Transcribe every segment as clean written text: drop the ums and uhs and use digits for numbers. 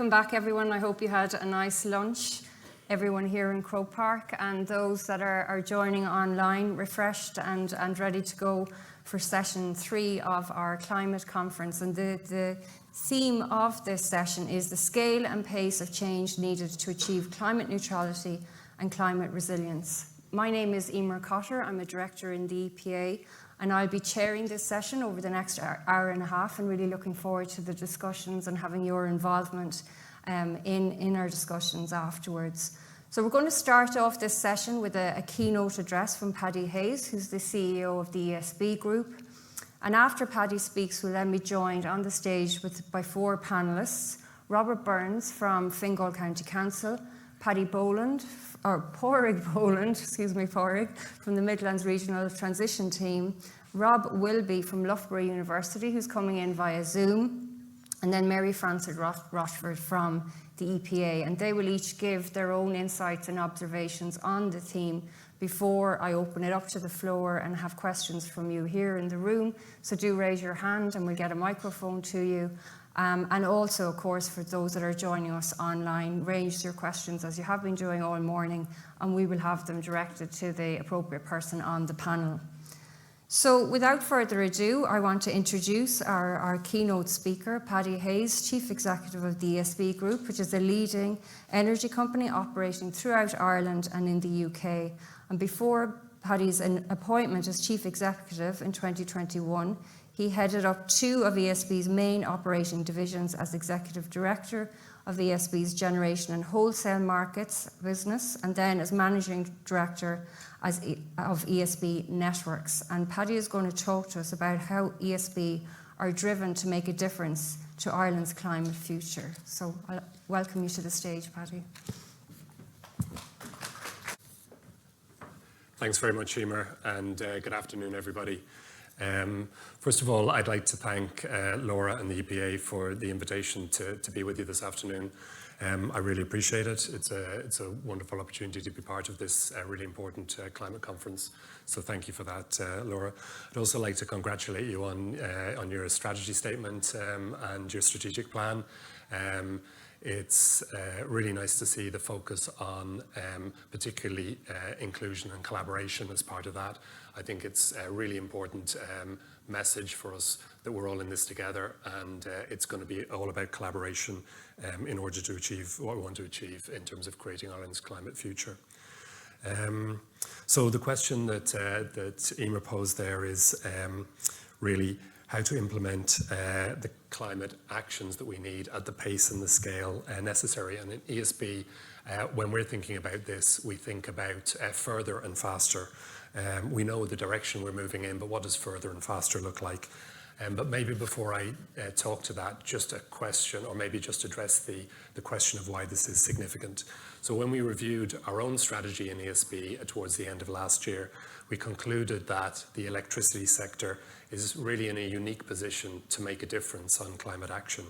Welcome back, everyone. I hope you had a nice lunch, everyone here in Croke Park, and those that are joining online, refreshed and ready to go for session 3 of our climate conference. And the theme of this session is the scale and pace of change needed to achieve climate neutrality and climate resilience. My name is Emer Cotter. I'm a director in the EPA, and I'll be chairing this session over the next hour and a half, and really looking forward to the discussions and having your involvement in our discussions afterwards. So we're going to start off this session with a keynote address from Paddy Hayes, who's the CEO of the ESB Group. And after Paddy speaks, we'll then be joined on the stage by 4 panellists: Robert Burns from Fingal County Council, Pádraig Boland from the Midlands Regional Transition Team, Rob Wilby from Loughborough University, who's coming in via Zoom, and then Mary Frances Rochford from the EPA. And they will each give their own insights and observations on the theme before I open it up to the floor and have questions from you here in the room. So do raise your hand and we'll get a microphone to you. And also, of course, for those that are joining us online, raise your questions as you have been doing all morning, and we will have them directed to the appropriate person on the panel. So without further ado, I want to introduce our keynote speaker, Paddy Hayes, Chief Executive of the ESB Group, which is a leading energy company operating throughout Ireland and in the UK. And before Paddy's appointment as Chief Executive in 2021, he headed up 2 of ESB's main operating divisions as Executive Director of ESB's Generation and Wholesale Markets business, and then as Managing Director of ESB Networks. And Paddy is going to talk to us about how ESB are driven to make a difference to Ireland's climate future. So I'll welcome you to the stage, Paddy. Thanks very much, Emer, and good afternoon, everybody. First of all, I'd like to thank Laura and the EPA for the invitation to be with you this afternoon. I really appreciate it. It's a wonderful opportunity to be part of this really important climate conference. So thank you for that, Laura. I'd also like to congratulate you on your strategy statement and your strategic plan. It's really nice to see the focus on particularly inclusion and collaboration as part of that. I think it's a really important message for us that we're all in this together, and it's going to be all about collaboration in order to achieve what we want to achieve in terms of creating Ireland's climate future. So the question that Emer posed there is really how to implement the climate actions that we need at the pace and the scale necessary. And in ESB, when we're thinking about this, we think about further and faster. We know the direction we're moving in, but what does further and faster look like? But maybe before I talk to that, just a question, or maybe just address the question of why this is significant. So when we reviewed our own strategy in ESB towards the end of last year, we concluded that the electricity sector is really in a unique position to make a difference on climate action.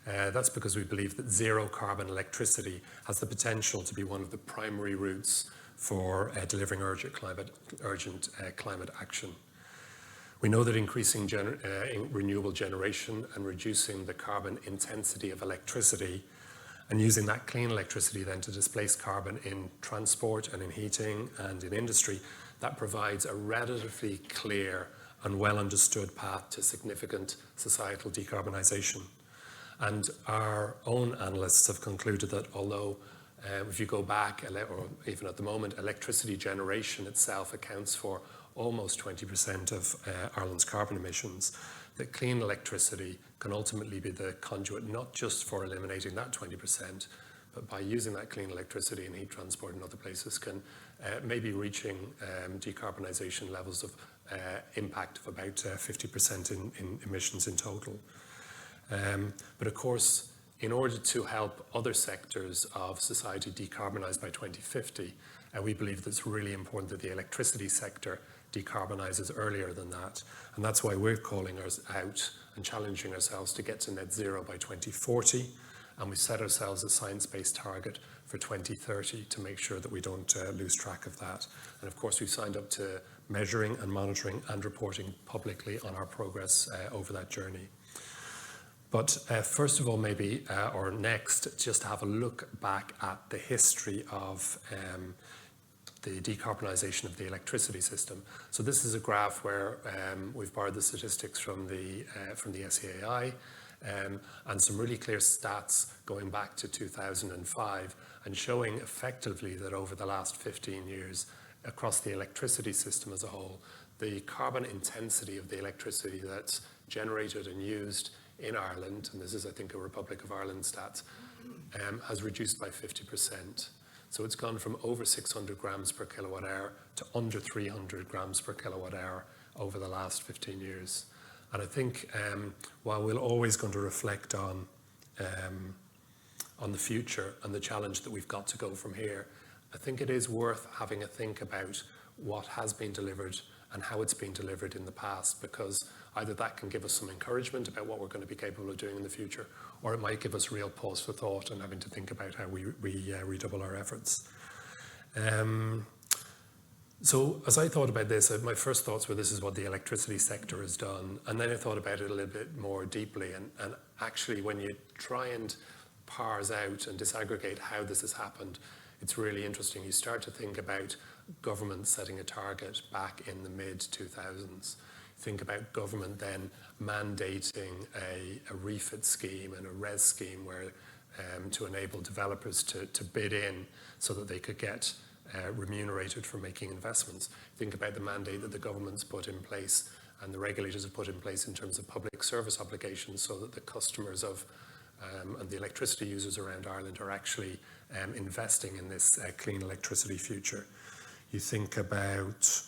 That's because we believe that zero carbon electricity has the potential to be one of the primary routes for delivering urgent climate action. We know that increasing renewable generation and reducing the carbon intensity of electricity and using that clean electricity then to displace carbon in transport and in heating and in industry, that provides a relatively clear and well understood path to significant societal decarbonisation. And our own analysts have concluded that although if you go back, or even at the moment, electricity generation itself accounts for almost 20% of Ireland's carbon emissions, that clean electricity can ultimately be the conduit not just for eliminating that 20%, but by using that clean electricity in heat transport and other places can maybe reaching decarbonisation levels of impact of about 50% in emissions in total. But of course, in order to help other sectors of society decarbonise by 2050, we believe that it's really important that the electricity sector decarbonises earlier than that. And that's why we're calling us out and challenging ourselves to get to net zero by 2040. And we set ourselves a science-based target for 2030 to make sure that we don't lose track of that. And of course, we've signed up to measuring and monitoring and reporting publicly on our progress over that journey. But first of all, maybe, or next, just have a look back at the history of the decarbonisation of the electricity system. So this is a graph where we've borrowed the statistics from the SEAI and some really clear stats going back to 2005 and showing effectively that over the last 15 years across the electricity system as a whole, the carbon intensity of the electricity that's generated and used in Ireland, and this is I think a Republic of Ireland stats, has reduced by 50%. So it's gone from over 600 grams per kilowatt hour to under 300 grams per kilowatt hour over the last 15 years. And I think while we're always going to reflect on the future and the challenge that we've got to go from here, I think it is worth having a think about what has been delivered and how it's been delivered in the past, because either that can give us some encouragement about what we're going to be capable of doing in the future, or it might give us real pause for thought and having to think about how we redouble our efforts. So as I thought about this, my first thoughts were this is what the electricity sector has done. And then I thought about it a little bit more deeply. And actually, when you try and parse out and disaggregate how this has happened, it's really interesting. You start to think about government setting a target back in the mid-2000s. Think about government then mandating a refit scheme and a RES scheme where to enable developers to bid in so that they could get remunerated for making investments. Think about the mandate that the government's put in place and the regulators have put in place in terms of public service obligations so that the customers of and the electricity users around Ireland are actually investing in this clean electricity future. You think about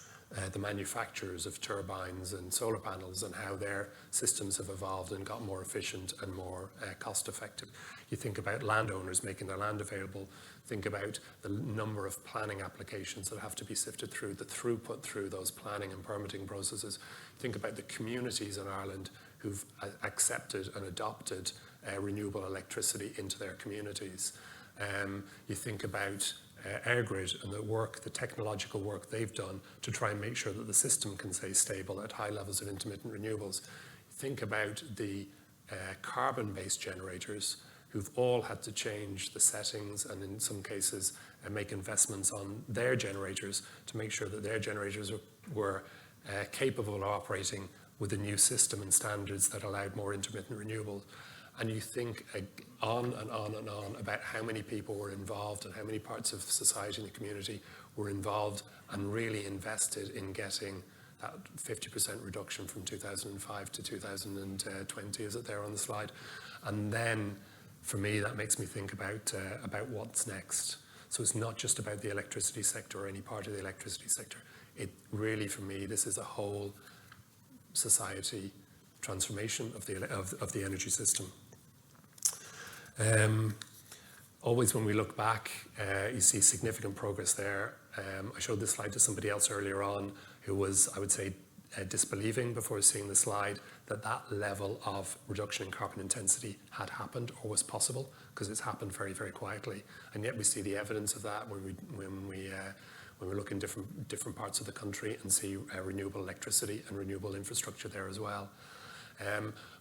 the manufacturers of turbines and solar panels and how their systems have evolved and got more efficient and more cost effective. You think about landowners making their land available. Think about the number of planning applications that have to be sifted through, the throughput through those planning and permitting processes. Think about the communities in Ireland who've accepted and adopted renewable electricity into their communities. You think about EirGrid and the technological work they've done to try and make sure that the system can stay stable at high levels of intermittent renewables. Think about the carbon-based generators who've all had to change the settings and in some cases make investments on their generators to make sure that their generators were capable of operating with a new system and standards that allowed more intermittent renewables. And you think on and on and on about how many people were involved and how many parts of society and the community were involved and really invested in getting that 50% reduction from 2005 to 2020, is it there on the slide? And then, for me, that makes me think about what's next. So it's not just about the electricity sector or any part of the electricity sector. It really, for me, this is a whole society transformation of the energy system. Always when we look back, you see significant progress there. I showed this slide to somebody else earlier on who was, I would say, disbelieving before seeing the slide that level of reduction in carbon intensity had happened or was possible, because it's happened very, very quietly. And yet we see the evidence of that when we look in different parts of the country and see renewable electricity and renewable infrastructure there as well.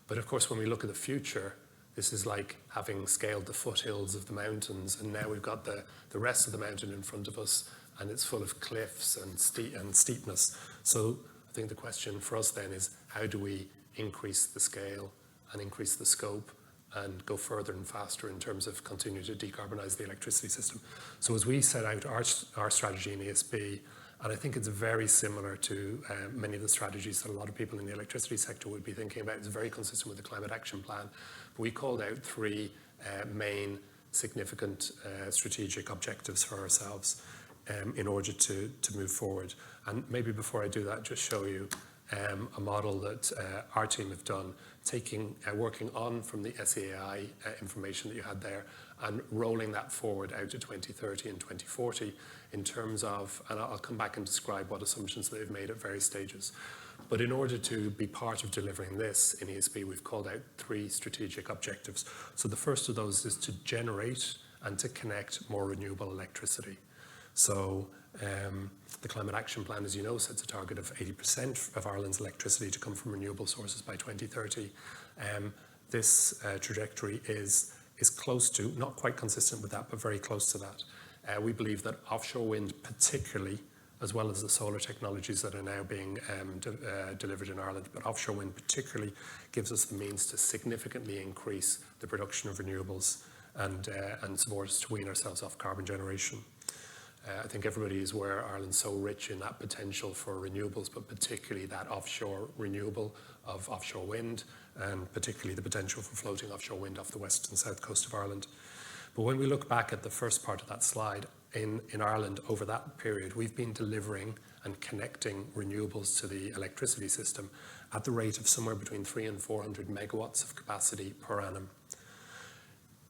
But of course, when we look at the future, this is like having scaled the foothills of the mountains, and now we've got the rest of the mountain in front of us, and it's full of cliffs and steepness. So I think the question for us then is, how do we increase the scale and increase the scope and go further and faster in terms of continuing to decarbonise the electricity system? So as we set out our strategy in ESB, and I think it's very similar to many of the strategies that a lot of people in the electricity sector would be thinking about. It's very consistent with the Climate Action Plan. But we called out three main significant strategic objectives for ourselves in order to move forward. And maybe before I do that, just show you a model that our team have done, working on from the SEAI information that you had there and rolling that forward out to 2030 and 2040 in terms of, and I'll come back and describe what assumptions they've made at various stages. But in order to be part of delivering this in ESB, we've called out three strategic objectives. So the first of those is to generate and to connect more renewable electricity. So the Climate Action Plan, as you know, sets a target of 80% of Ireland's electricity to come from renewable sources by 2030. this trajectory is close to, not quite consistent with that, but very close to that. We believe that offshore wind particularly, as well as the solar technologies that are now being delivered in Ireland, but offshore wind particularly gives us the means to significantly increase the production of renewables and support us to wean ourselves off carbon generation. I think everybody is aware Ireland's so rich in that potential for renewables, but particularly that offshore renewable of offshore wind, and particularly the potential for floating offshore wind off the west and south coast of Ireland. But when we look back at the first part of that slide, in Ireland over that period, we've been delivering and connecting renewables to the electricity system at the rate of somewhere between 300 and 400 megawatts of capacity per annum.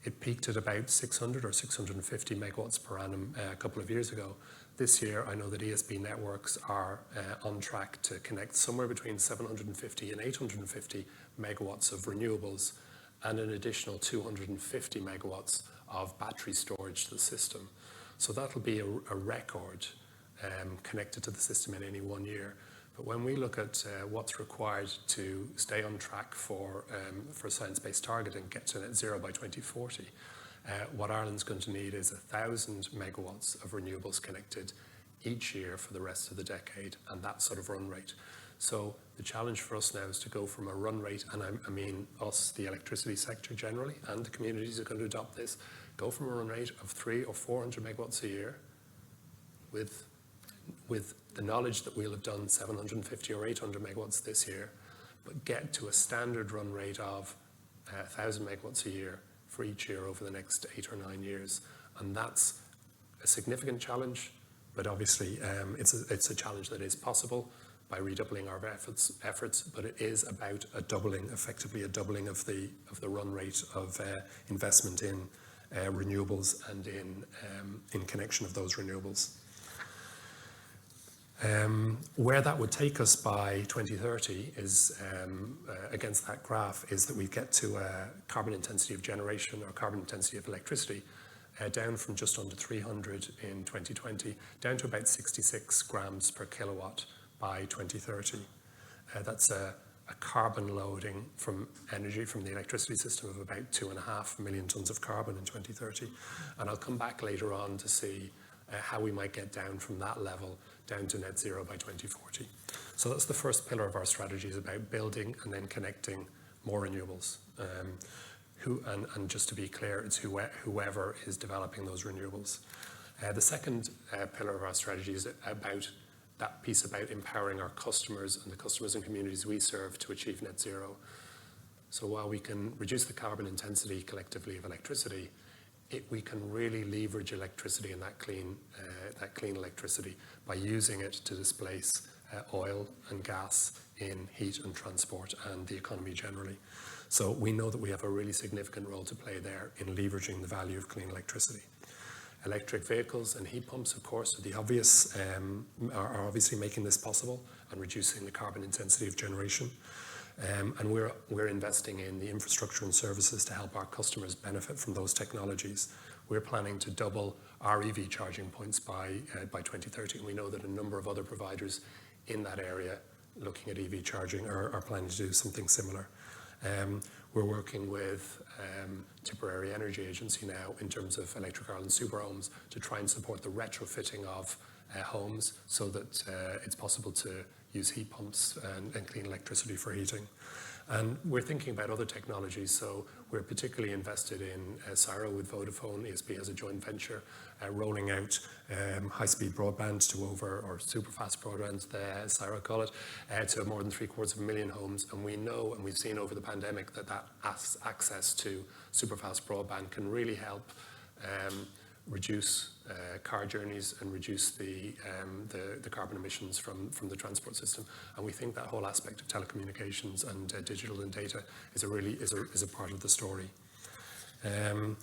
It peaked at about 600 or 650 megawatts per annum a couple of years ago. This year, I know that ESB Networks are on track to connect somewhere between 750 and 850 megawatts of renewables and an additional 250 megawatts of battery storage to the system. So that'll be a record connected to the system in any 1 year. But when we look at what's required to stay on track for science-based target and get to net zero by 2040, what Ireland's going to need is 1,000 megawatts of renewables connected each year for the rest of the decade, and that sort of run rate. So the challenge for us now is to go from a run rate, and I mean us, the electricity sector generally, and the communities are going to adopt this, go from a run rate of 300 or 400 megawatts a year with the knowledge that we'll have done 750 or 800 megawatts this year, but get to a standard run rate of 1,000 megawatts a year for each year over the next 8 or 9 years. And that's a significant challenge, but obviously it's a challenge that is possible by redoubling our efforts, but it is about effectively a doubling of the run rate of investment in renewables and in connection of those renewables. Where that would take us by 2030 is, against that graph, is that we get to a carbon intensity of generation or carbon intensity of electricity down from just under 300 in 2020, down to about 66 grams per kilowatt by 2030. That's a carbon loading from energy from the electricity system of about 2.5 million tonnes of carbon in 2030. And I'll come back later on to see how we might get down from that level down to net zero by 2040. So that's the first pillar of our strategy, is about building and then connecting more renewables. And just to be clear, it's whoever is developing those renewables. The second pillar of our strategy is about that piece about empowering our customers and the customers and communities we serve to achieve net zero. So while we can reduce the carbon intensity collectively of electricity, we can really leverage electricity and that clean electricity by using it to displace oil and gas in heat and transport and the economy generally. So we know that we have a really significant role to play there in leveraging the value of clean electricity. Electric vehicles and heat pumps, of course, are obviously making this possible and reducing the carbon intensity of generation. And we're investing in the infrastructure and services to help our customers benefit from those technologies. We're planning to double our EV charging points by 2030. And we know that a number of other providers in that area looking at EV charging are planning to do something similar. We're working with Tipperary Energy Agency now in terms of Electric Ireland Super Homes to try and support the retrofitting of homes so that it's possible to use heat pumps and clean electricity for heating. And we're thinking about other technologies, so we're particularly invested in CSIRO with Vodafone. ESB has a joint venture rolling out high-speed broadband or super-fast broadband, CSIRO call it, to more than 750,000 homes. And we know, and we've seen over the pandemic, that access to super-fast broadband can really help reduce car journeys and reduce the carbon emissions from the transport system. And we think that whole aspect of telecommunications and digital and data is a part of the story. And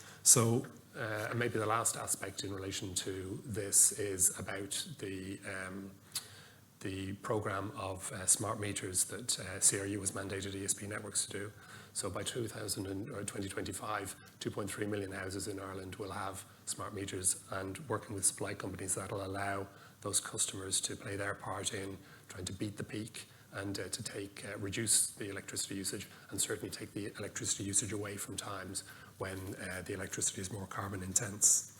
maybe the last aspect in relation to this is about the program of smart meters that CRU has mandated ESB Networks to do. So by 2025, 2.3 million houses in Ireland will have smart meters, and working with supply companies, that'll allow those customers to play their part in trying to beat the peak and to reduce the electricity usage, and certainly take the electricity usage away from times when the electricity is more carbon intense.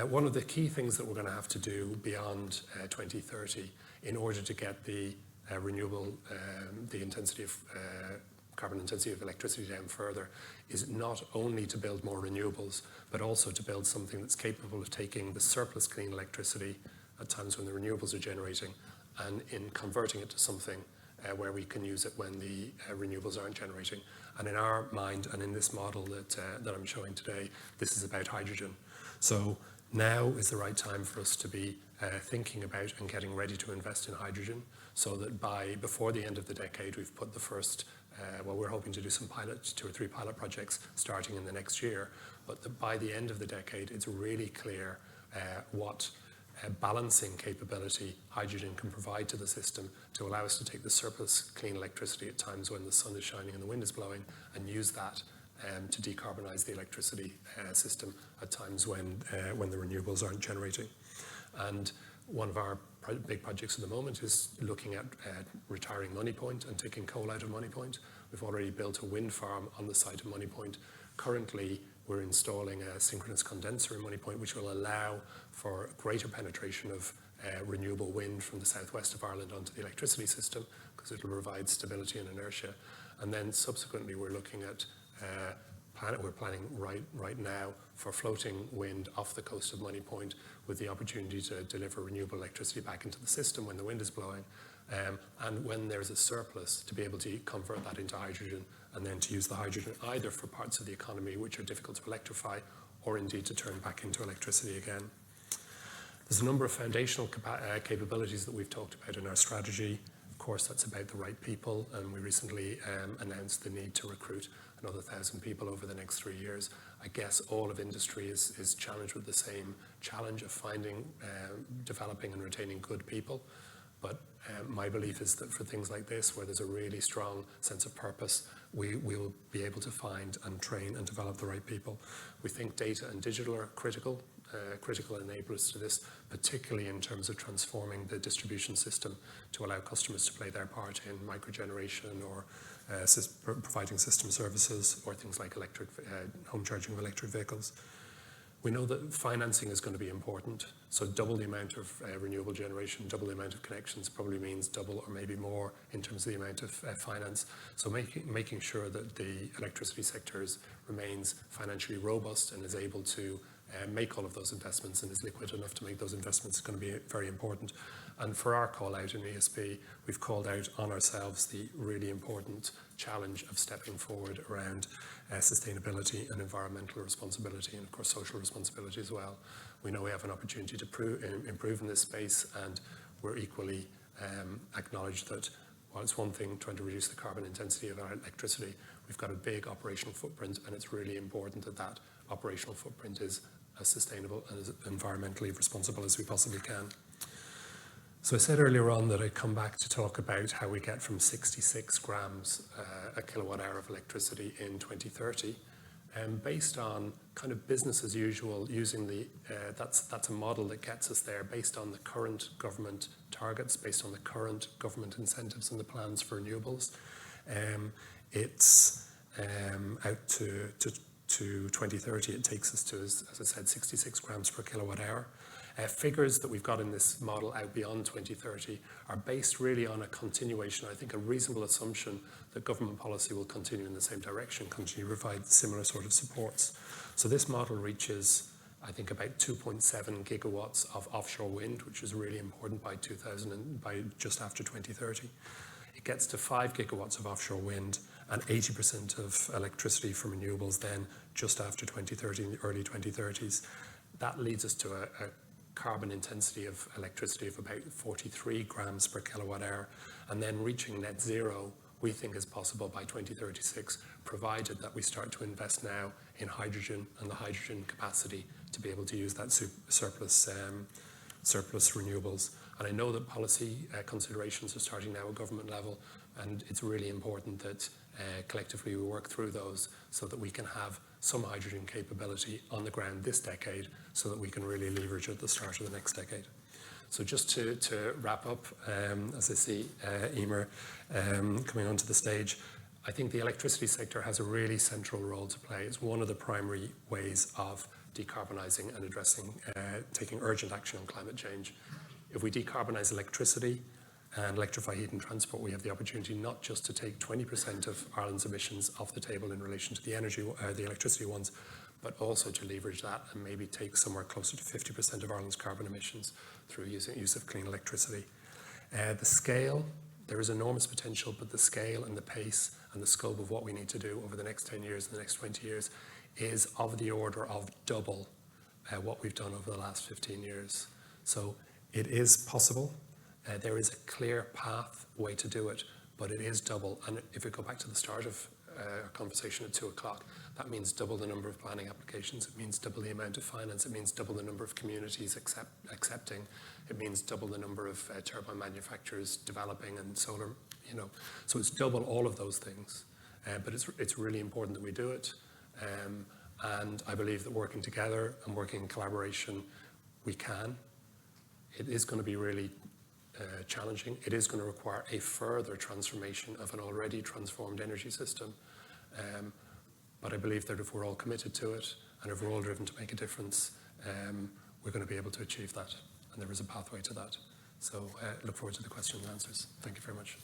One of the key things that we're going to have to do beyond 2030 in order to get the carbon intensity of electricity down further is not only to build more renewables, but also to build something that's capable of taking the surplus clean electricity at times when the renewables are generating and in converting it to something where we can use it when the renewables aren't generating. And in our mind, and in this model that I'm showing today, this is about hydrogen. So now is the right time for us to be thinking about and getting ready to invest in hydrogen, so that before the end of the decade, we've put the first, we're hoping to do some 2 or 3 pilot projects starting in the next year, but by the end of the decade, it's really clear what balancing capability hydrogen can provide to the system to allow us to take the surplus clean electricity at times when the sun is shining and the wind is blowing and use that to decarbonize the electricity system at times when the renewables aren't generating. And one of our big projects at the moment is looking at retiring Moneypoint and taking coal out of Moneypoint. We've already built a wind farm on the site of Moneypoint. Currently, we're installing a synchronous condenser in Moneypoint, which will allow for greater penetration of renewable wind from the southwest of Ireland onto the electricity system, because it will provide stability and inertia. And then subsequently, we're looking at we're planning right now for floating wind off the coast of Moneypoint, with the opportunity to deliver renewable electricity back into the system when the wind is blowing, and when there's a surplus, to be able to convert that into hydrogen, and then to use the hydrogen either for parts of the economy which are difficult to electrify, or indeed to turn back into electricity again. There's a number of foundational capabilities that we've talked about in our strategy. Of course, that's about the right people, and we recently announced the need to recruit another 1,000 people over the next 3 years. I guess all of industry is challenged with the same challenge of finding, developing and retaining good people. But my belief is that for things like this, where there's a really strong sense of purpose, we will be able to find and train and develop the right people. We think data and digital are critical enablers to this, particularly in terms of transforming the distribution system to allow customers to play their part in microgeneration or providing system services, or things like home charging of electric vehicles. We know that financing is going to be important, so double the amount of renewable generation, double the amount of connections probably means double or maybe more in terms of the amount of finance. So making sure that the electricity sector remains financially robust and is able to make all of those investments and is liquid enough to make those investments is going to be very important. And for our call out in ESB, we've called out on ourselves the really important challenge of stepping forward around sustainability and environmental responsibility, and of course social responsibility as well. We know we have an opportunity to improve in this space, and we're equally acknowledge that while it's one thing trying to reduce the carbon intensity of our electricity, we've got a big operational footprint, and it's really important that that operational footprint is as sustainable and as environmentally responsible as we possibly can. So I said earlier on that I'd come back to talk about how we get from 66 grams a kilowatt hour of electricity in 2030, based on kind of business as usual, using that's a model that gets us there based on the current government targets, based on the current government incentives and the plans for renewables. It's out to 2030, it takes us to, as I said, 66 grams per kilowatt hour. Figures that we've got in this model out beyond 2030 are based really on a continuation, I think a reasonable assumption that government policy will continue in the same direction, continue to provide similar sort of supports. So this model reaches, I think, about 2.7 gigawatts of offshore wind, which is really important by just after 2030. It gets to 5 gigawatts of offshore wind and 80% of electricity from renewables then just after 2030, in the early 2030s. That leads us to a carbon intensity of electricity of about 43 grams per kilowatt hour, and then reaching net zero we think is possible by 2036, provided that we start to invest now in hydrogen and the hydrogen capacity to be able to use that surplus renewables. And I know that policy considerations are starting now at government level, and it's really important that collectively we work through those so that we can have some hydrogen capability on the ground this decade so that we can really leverage at the start of the next decade. So just to wrap up, as I see Emer coming onto the stage, I think the electricity sector has a really central role to play. It's one of the primary ways of decarbonising and addressing, taking urgent action on climate change. If we decarbonise electricity and electrify heat and transport, we have the opportunity not just to take 20% of Ireland's emissions off the table in relation to the electricity ones, but also to leverage that and maybe take somewhere closer to 50% of Ireland's carbon emissions through use of clean electricity. The scale, there is enormous potential, but the scale and the pace and the scope of what we need to do over the next 10 years and the next 20 years is of the order of double what we've done over the last 15 years. So it is possible. There is a clear pathway to do it, but it is double. And if we go back to the start of our conversation at 2 o'clock, that means double the number of planning applications. It means double the amount of finance. It means double the number of communities accepting. It means double the number of turbine manufacturers developing and solar, So it's double all of those things. But it's really important that we do it. And I believe that working together and working in collaboration, we can. It is going to be really challenging. It is going to require a further transformation of an already transformed energy system. But I believe that if we're all committed to it and if we're all driven to make a difference, we're going to be able to achieve that. And there is a pathway to that. So look forward to the questions and answers. Thank you very much.